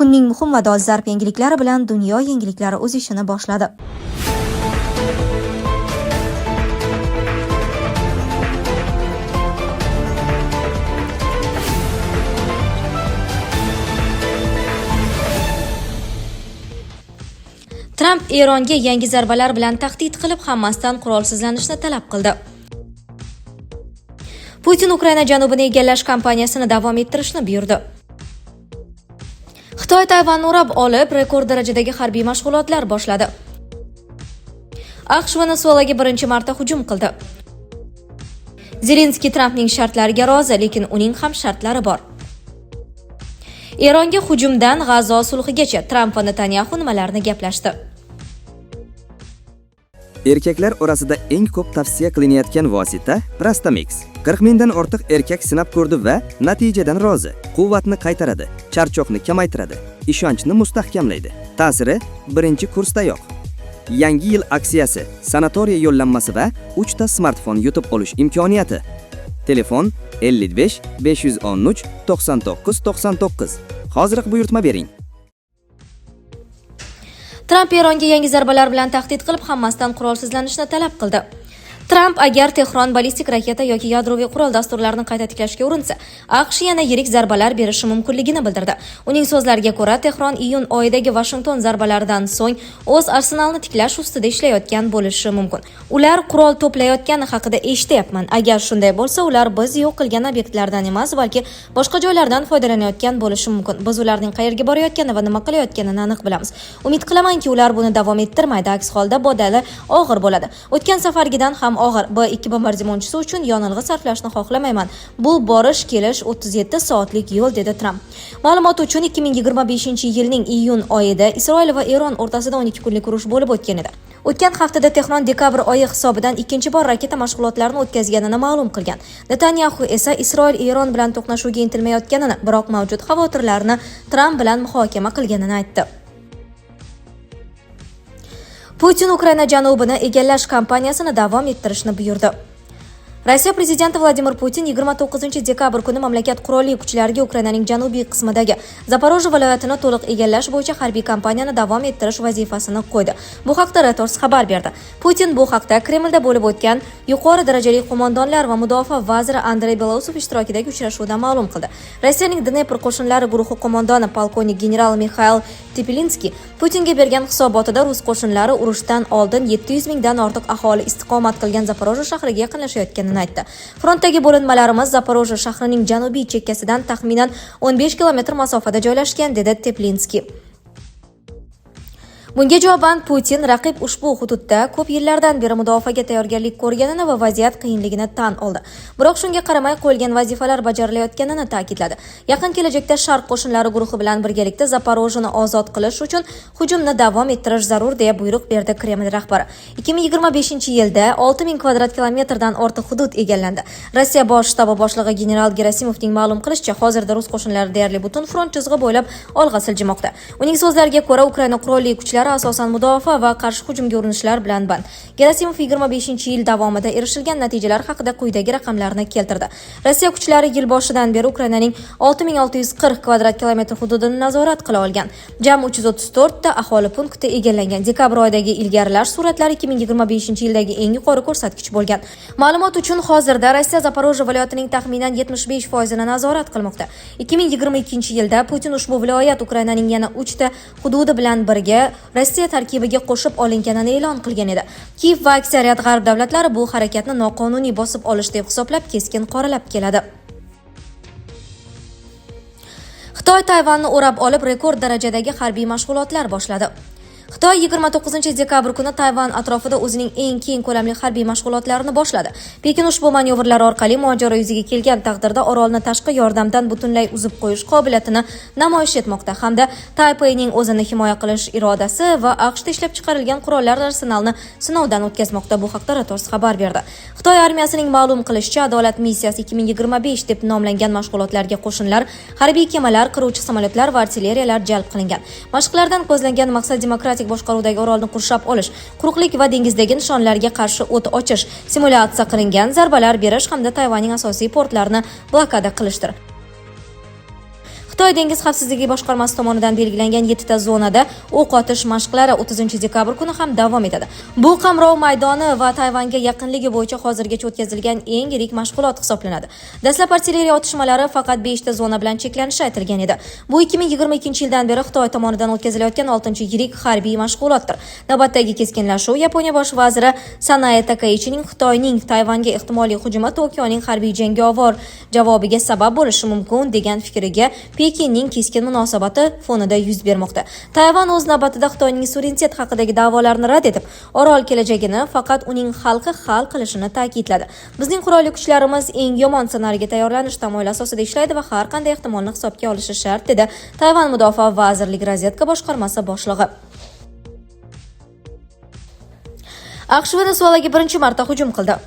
Kunning muhim va dolzarb yangiliklari bilan dunyo yangiliklari o'z ishini boshladi. Tramp Eronga yangi zarbalar bilan tahdid qilib, Hamasdan qurolsizlanishni talab qildi. Putin Ukraina janubini egallash kampaniyasini davom ettirishni buyurdi. Xitoy Tayvanni o'rab olib, rekord darajadagi harbiy mashg'ulotlar boshladi. AQSh Venesuelaga birinchi marta hujum qildi. Zelenskiy Trampning shartlariga rozi, lekin uning ham shartlari bor. Eronga hujumdan G'azo sulhigacha Tramp va Netanyahu nimalarni gaplashdi? Erkaklar orasida eng ko'p tavsiya qilinayotgan vosita Prostamix. 40 mingdan ortiq erkak sinab ko'rdi va natijadan rozi. Quvvatni qaytaradi, charchoqni kamaytiradi, ishonchni mustahkamlaydi. Ta'siri birinchi kursdayoq. Yangi yil aksiyasi, sanatoriya yo'llanmasi va 3 ta smartfon yutib olish imkoniyati. Telefon 55 513 99 99. Hozir buyurtma bering. Tramp Eronga yangi zarbalar bilan tahdid qilib, Hamasdan qurolsizlanishni talab qildi. Tramp agar Tehron ballistik raketa yoki yadroviy qurol dasturlarini qayta tiklashga urinsa, AQSh yana yirik zarbalar berishi mumkinligini bildirdi. Uning so'zlariga ko'ra, Tehron iyun oyidagi Washington zarbalaridan so'ng o'z arsenalini tiklash ustida ishlayotgan bo'lishi mumkin. Ular qurol to'playotgani haqida eshityapman. Agar shunday bo'lsa, ular biz yo'q qilgan obyektlardan emas, balki boshqa joylardan foydalanayotgan bo'lishi mumkin. Biz ularning qayerga borayotganini va nima qilayotganini aniq bilamiz. Umid qilamanki, ular buni davom ettirmaydi. Aks holda bodali og'ir bo'ladi. O'tgan safargidan ham og'ir. B2 bombardimonchisi uchun yonilg'i sarflashni xohlamayman. Bu borish-kelish 37 soatlik yo'l, dedi Tramp. Ma'lumot uchun 2025-yilning iyun oyida Isroil va Eron o'rtasida 12 kunlik urush bo'lib o'tgan edi. O'tgan haftada Tehron dekabr oyi hisobidan ikkinchi bor raketa mashg'ulotlarini o'tkazganini ma'lum qilgan. Netanyahu esa Isroil Eron bilan to'qnashuvga intilmayotganini, biroq mavjud xavotirlarni Tramp bilan muhokama qilganini aytdi. Putin Ukraina janubini egallash kampaniyasini davom ettirishni buyurdi. Rossiya prezidenti Vladimir Putin 29-dekabr kuni mamlakat qurolli kuchlariga Ukrainaning janubiy qismidagi Zaporojye viloyatini to'liq egallash bo'yicha harbiy kampaniyani davom ettirish vazifasini qo'ydi. Bu haqda Reuters xabar berdi. Putin bu haqda Kremlda bo'lib o'tgan yuqori darajali qo'mondonlar va mudofaa vaziri Andrey Belousov ishtirokidagi uchrashuvda ma'lum qildi. Rossiyaning Dnepr qo'shinlari guruhi qo'mondoni polkovnik general Mikhail Tepelinskiy Putinga bergan hisobotida rus qo'shinlari urushdan oldin 700 mingdan ortiq aholi istiqomat qilgan Zaporojye shahriga yaqinlashayotganini aytdi. Frontdagi bo'linmalarimiz Zaporojye shahrining janubiy chekkasidan taxminan 15 kilometr masofada joylashgan, dedi Tepelinskiy. Bunga javoban Putin raqib ushbu hududda ko'p yillardan beri mudofaaga tayyorgarlik ko'rganini va vaziyat qiyinligini tan oldi. Biroq shunga qaramay qo'yilgan vazifalar bajarilayotganini ta'kidladi. Yaqin kelajakda Sharq qo'shinlari guruhi bilan birgalikda Zaporojyeni ozod qilish uchun hujumni davom ettirish zarur, deya buyruq berdi Kreml rahbari. 2025-yilda 6000 kvadrat kilometrdan ortiq hudud egallandi. Rossiya bosh shtabi boshlig'i general Gerasimovning ma'lum qilishicha, hozirda rus qo'shinlari deyarli butun front chizig'i bo'ylab olg'a siljimoqda. Uning so'zlariga ko'ra, Ukraina qurolli kuchlari asosan mudofaa va qarshi hujumga urinishlar bilan band. Gerasimov 25-yil davomida erishilgan natijalar haqida quyidagi raqamlarni keltirdi. Rossiya kuchlari yil boshidan beri Ukrainaning 6640 kvadrat kilometr hududini nazorat qila olgan. Jami 334 ta aholi punkti egallangan. Dekabr oyidagi ilgarilash suratlari 2025-yildagi eng yuqori ko'rsatkich bo'lgan. Ma'lumot uchun hozirda Rossiya Zaporojye viloyatining taxminan 75% nazorat qilmoqda. 2022-yilda Putin ushbu viloyat Ukrainaning yana 3 ta hududi bilan birga Rossiya tarkibiga qo'shib olinganini e'lon qilgan edi. Kiyev va aksariyat g'arb davlatlari bu harakatni noqonuniy bosib olish deb hisoblab keskin qoralab keladi. Xitoy Tayvanni o'rab olib, rekord darajadagi harbiy mashg'ulotlar boshladi. Xitoy 29-dekabr kuni Tayvan atrofida o'zining eng keng ko'lamli harbiy mashg'ulotlarini boshladi. Pekin ushbu manyovrlar orqali mojaro yuzaga kelgan taqdirda orolni tashqi yordamdan butunlay uzib qo'yish qobiliyatini namoyish etmoqda hamda Taypeyning o'zini himoya qilish irodasi va AQShda ishlab chiqarilgan qurollar arsenalini sinovdan o'tkazmoqda. Bu haqda Reuters xabar berdi. Xitoy armiyasining ma'lum qilishicha, Adolat missiyasi 2025 deb nomlangan mashg'ulotlarga qo'shinlar, harbiy kemalar, qiruvchi samolyotlar va artilleriyalar jalb qilingan. Mashqlardan ko'zlangan maqsad demokratik boshqaruvdagi orolni qurshab olish, quruqlik va dengizdagi nishonlarga qarshi o't ochish, simulyatsiya qilingan zarbalar berish hamda Tayvanning asosiy portlarini blokada qilishdir. Xitoy dengiz xavfsizligi boshqarmasi tomonidan belgilangan 7 ta zonada o'q otish mashqlari 30-dekabr kuni ham davom etadi. Bu qamrov maydoni va Tayvanga yaqinligi bo'yicha hozirgacha o'tkazilgan eng yirik mashg'ulot hisoblanadi. Dastlab artilleriya otishmalari faqat 5 ta zona bilan cheklanishi aytilgan edi. Bu 2022-yildan beri Xitoy tomonidan o'tkazilayotgan 6-yirik harbiy mashg'ulotdir. Navbatdagi keskinlashuv Yaponiya bosh vaziri Sanae Takaichining Xitoyning Tayvanga ehtimoliy hujumi Tokioning harbiy jangovar javobiga sabab bo'lishi mumkin degan fikriga Pekinning keskin munosabati fonida yuz bermoqda. Tayvan o'z navbatida Xitoyning suverenitet haqidagi da'volarni rad etib, orol kelajagini faqat uning xalqi hal qilishini ta'kidladi. Bizning qurolli kuchlarimiz eng yomon ssenariyga tayyorlanish tamoyili asosida ishlaydi va har qanday ehtimolni hisobga olishi shart, dedi Tayvan Mudofaa vazirligi razvedka boshqarmasi boshlig'i. AQSh Venesuelaga birinchi marta hujum qildi.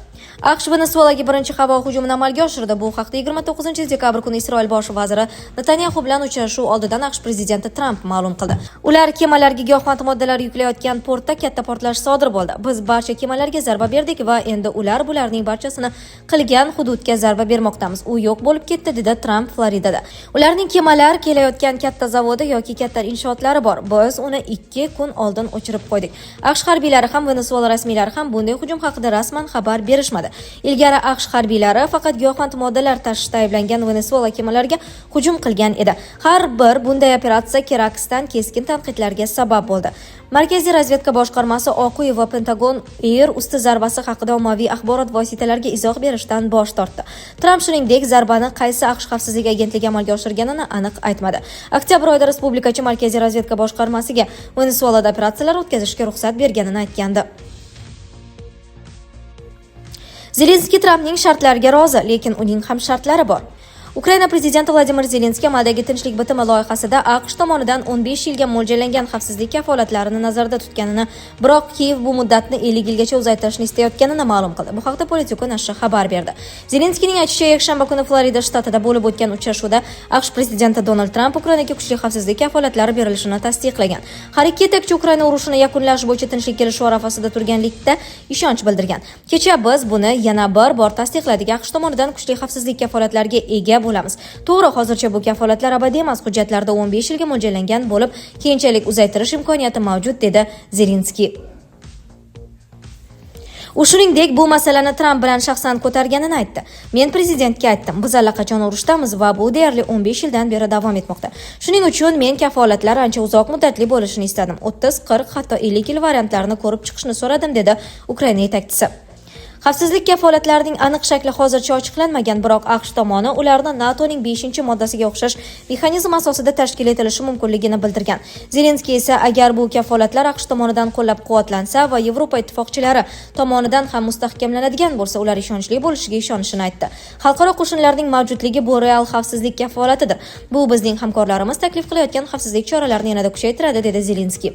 AQSh Venesuelaga birinchi havo hujumini amalga oshirdi. Bu haqda 29-dekabr kuni Isroil bosh vaziri Netanyahu bilan uchrashuv oldidan AQSh prezidenti Tramp ma'lum qildi. Ular kemalarga giyohvand moddalar yuklayotgan portda katta portlash sodir bo'ldi. Biz barcha kemalarga zarba berdik va endi bularning barchasini qilgan hududga zarba bermoqdamiz. U yo'q bo'lib ketdi, dedi Tramp Floridada. Ularning kemalar kelayotgan katta zavodi yoki katta inshootlari bor. Biz uni 2 kun oldin o'chirib qo'ydik. AQSh harbiylari ham Venesuela rasmiylari ham bunday hujum haqida rasman xabar berishmadi. Ilgari AQSh harbiylari faqat giyohvand moddalar tashishda ayblangan Venesuela kemalariga hujum qilgan edi. Har bir bunday operatsiya Karaksdan keskin tanqidlarga sabab bo'ldi. Markaziy razvedka boshqarmasi Oq uy va Pentagon yer usti zarbasi haqida ommaviy axborot vositalariga izoh berishdan bosh tortdi. Tramp shuningdek zarbani qaysi AQSh xavfsizlik agentligi amalga oshirganini aniq aytmadi. Oktyabr oyida respublikachi Markaziy razvedka boshqarmasiga Venesuelada operatsiyalar o'tkazishga ruxsat berganini aytgandi. Zelenskiy Trampning shartlariga rozi, lekin uning ham shartlari bor. Ukraina prezidenti Vladimir Zelenskiy amaldagi tinchlik bitimi loyihasida AQSh tomonidan 15 yilga mo'ljallangan xavfsizlik kafolatlarini nazarda tutganini, biroq Kiyev bu muddatni 50 yilgacha uzaytirishni istayotganini ma'lum qildi. Bu haqda Politico nashri xabar berdi. Zelenskiyning aytishicha, yakshanba kuni Florida shtatida bo'lib o'tgan uchrashuvda AQSh prezidenti Donald Tramp Ukrainaga kuchli xavfsizlik kafolatlari berilishini tasdiqlagan. Har ikki yetakchi Ukraina urushini yakunlash bo'yicha tinchlik kelishuvi arafasida turganlikda ishonch bildirgan. Kecha biz buni yana bir bor tasdiqladik. AQSh tomonidan kuchli xavfsizlik kafolatlariga ega bo'lamiz. To'g'ri, hozircha bu kafolatlar abadiy emas, hujjatlarda 15 yilga mo'ljallangan bo'lib, keyinchalik uzaytirish imkoniyati mavjud, dedi Zelenskiy. U shuningdek bu masalani Tramp bilan shaxsan ko'targanini aytdi. Men prezidentga aytdim, biz allaqachon urushdamiz va bu deyarli 15 yildan beri davom etmoqda. Shuning uchun men kafolatlar ancha uzoq muddatli bo'lishini istadim. 30, 40, hatto 50 yil variantlarini ko'rib chiqishni so'radim, dedi Ukraina yetakchisi. Xavfsizlik kafolatlarining aniq shakli hozircha ochiqlanmagan, biroq AQSh tomoni ularni NATOning 5-moddasiga o'xshash mexanizm asosida tashkil etilishi mumkinligini bildirgan. Zelenskiy esa agar bu kafolatlar AQSh tomonidan qo'llab-quvvatlansa va Yevropa ittifoqchilari tomonidan ham mustahkamlanadigan bo'lsa, ular ishonchli bo'lishiga ishonishini aytdi. Xalqaro qo'shinlarning mavjudligi bu real xavfsizlik kafolatidir. Bu bizning hamkorlarimiz taklif qilayotgan xavfsizlik choralarini yanada kuchaytiradi, dedi Zelenskiy.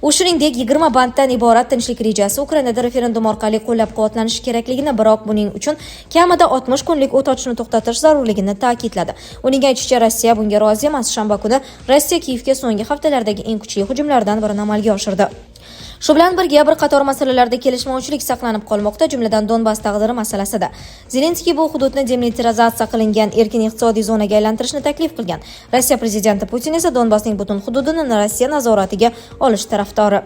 U shuningdek 20 banddan iborat tinchlik rejasi Ukrainada referendum orqali qo'llab-quvvatlanishi kerakligini, biroq buning uchun kamida 60 kunlik o't ochishni to'xtatish zarurligini ta'kidladi. Uning aytishicha, Rossiya bunga rozi emas. Shanba kuni Rossiya Kiyevga so'nggi haftalardagi eng kuchli hujumlardan birini amalga oshirdi. Shu bilan birga bir qator masalalarda kelishmovchilik saqlanib qolmoqda, jumladan Donbass taqdiri masalasida. Zelenskiy bu hududni demilitarizatsiya qilingan erkin iqtisodiy zonaga aylantirishni taklif qilgan. Rossiya prezidenti Putin esa Donbassning butun hududini Rossiya nazoratiga olish tarafdori.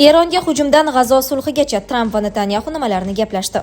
Eronga hujumdan G'azo sulhigacha Tramp va Netanyahu nimalarni gaplashdi?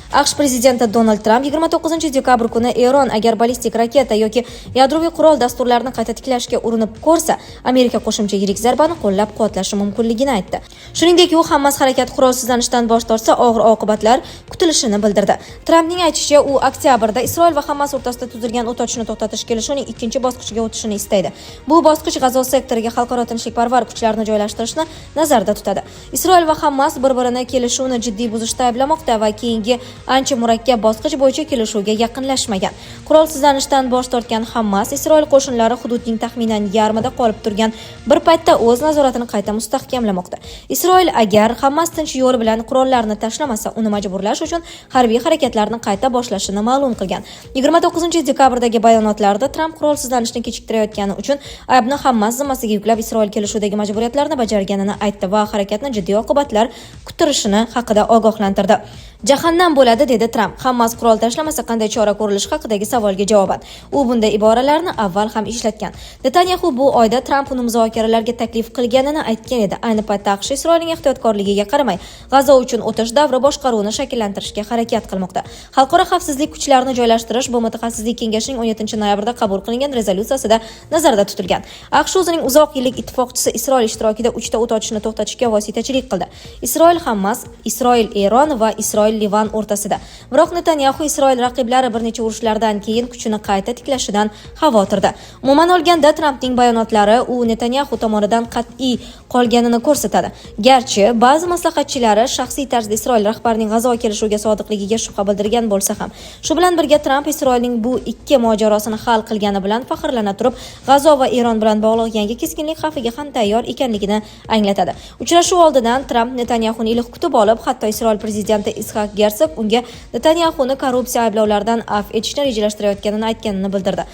AQSh prezidenti Donald Tramp 29-dekabr kuni Eron agar ballistik raketa yoki yadroviy qurol dasturlarini qayta tiklashga urinib ko'rsa, Amerika qo'shimcha yirik zarbani qo'llab-quvvatlashi mumkinligini aytdi. Shuningdek, u Hamas harakat qurolsizlanishdan bosh tortsa, og'ir oqibatlar kutilishini bildirdi. Trampning aytishicha, u oktyabrda Isroil va Hamas o'rtasida tuzilgan o't ochishni to'xtatish kelishuvining ikkinchi bosqichiga o'tishini istaydi. Bu bosqich G'azo sektoriga xalqaro tinchlikparvar kuchlarni joylashtirishni nazarda tutadi. Isroil va Hamas bir-birini kelishuvni jiddiy buzishda ayblamoqda va keyingi ancha murakkab bosqich bo'yicha kelishuvga yaqinlashmagan. Qurolsizlanishdan bosh tortgan Hamas Isroil qo'shinlari hududning taxminan yarmida qolib turgan bir paytda o'z nazoratini qayta mustahkamlamoqda. Isroil agar Hamas tinch yo'l bilan qurollarni tashlamasa, uni majburlash uchun harbiy harakatlarni qayta boshlashini ma'lum qilgan. 29-dekabrdagi bayonotlarda Tramp qurolsizlanishni kechiktirayotgani uchun aybni Hamas zimmasiga yuklab, Isroil kelishuvdagi majburiyatlarni bajarganini aytdi va harakatni jiddiy oqibatlar kutirishini haqida ogohlantirdi. Jahannam bo'ladi, dedi Tramp. Hamas qurol tashlamasa qanday chora ko'rilishi haqidagi savolga javoban. U bunday iboralarni avval ham ishlatgan. Netanyahu bu oyda Tramp uni muzokaralarga taklif qilganini aytgan edi. Ayni paytda AQSh Isroilning ehtiyotkorligiga qaramay, G'azo uchun o'tish davri boshqaruvini shakllantirishga harakat qilmoqda. Xalqaro xavfsizlik kuchlarini joylashtirish bu mutaxassislik kengashining 17-noyabrda qabul qilingan rezolyutsiyasida nazarda tutilgan. AQSh o'zining uzoq yillik ittifoqchisi Isroil ishtirokida 3 ta o't ochishni to'xtatishga vositachilik qildi. Isroil Hamas, Isroil Eron va Isroil Livan o'rtasida. Biroq Netanyahu Isroil raqiblari bir necha urushlardan keyin kuchini qayta tiklashidan xavotirda. Umuman olganda Trampning bayonotlari u Netanyahu tomonidan qat'iy qolganini ko'rsatadi. Garchi ba'zi maslahatchilari shaxsiy tarzda Isroil rahbarining G'azo kelishuviga sodiqligiga shubha bildirgan bo'lsa ham, shu bilan birga Tramp Isroilning bu ikki mojarosini hal qilgani bilan faxrlana turib, G'azo va Eron bilan bog'liq yangi keskinlik xavfiga ham tayyor ekanligini anglatadi. Uchrashuv oldidan Tramp Netanyahuni iliq kutib olib, hatto Isroil prezidenti Ishak Herzog unga Netanyahuni korrupsiya ayblovlaridan afv etishni rejalashtirayotganini aytganini bildirdi.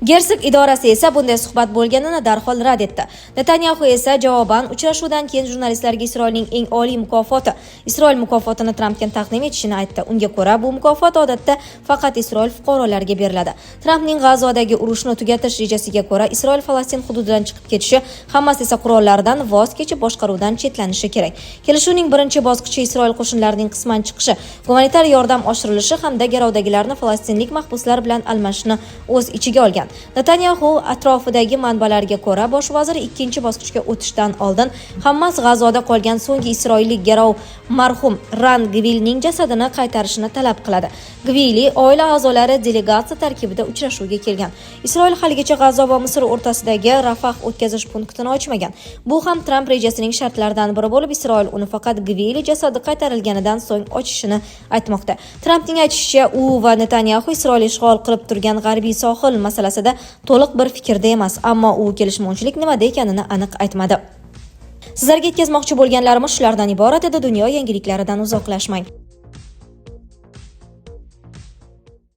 Herzog idorasi esa bunday suhbat bo'lganini darhol rad etdi. Netanyahu esa javoban uchrashuvdan keyin jurnalistlarga Isroilning eng oliy mukofoti, Isroil mukofotini Trampga taqdim etishini aytdi. Unga ko'ra, bu mukofot odatda faqat Isroil fuqarolariga beriladi. Trampning G'azodagi urushni tugatish rejasiga ko'ra, Isroil Falastin hududidan chiqib ketishi, Hamas esa qurollaridan voz kechib boshqaruvdan chetlanishi kerak. Kelishuvning birinchi bosqichi Isroil qo'shinlarining qisman chiqishi, gumanitar yordam oshirilishi hamda garovdagilarni falastinlik mahbuslar bilan almashishni o'z ichiga olgan. Netanyahu atrofidagi manbalarga ko'ra, bosh vazir ikkinchi bosqichga o'tishdan oldin Hamas G'azoda qolgan so'nggi isroillik garov marhum Ran Gvilning jasadini qaytarishni talab qiladi. Gvili oila a'zolari delegatsiya tarkibida uchrashuvga kelgan. Isroil haligacha G'azo va Misr o'rtasidagi Rafah o'tkazish punktini ochmagan. Bu ham Tramp rejasining shartlaridan biri bo'lib, Isroil uni faqat Gvili jasadi qaytarilganidan so'ng ochishini aytmoqda. Trampning aytishicha, u va Netanyahu Isroil ishg'ol qilib turgan g'arbiy sohil masalasida to'liq bir fikrda emas, ammo u kelishmovchilik nimada ekanini aniq aytmadi. Sizlarga yetkazmoqchi bo'lganlarimiz shulardan iborat edi. Dunyo yangiliklaridan uzoqlashmang.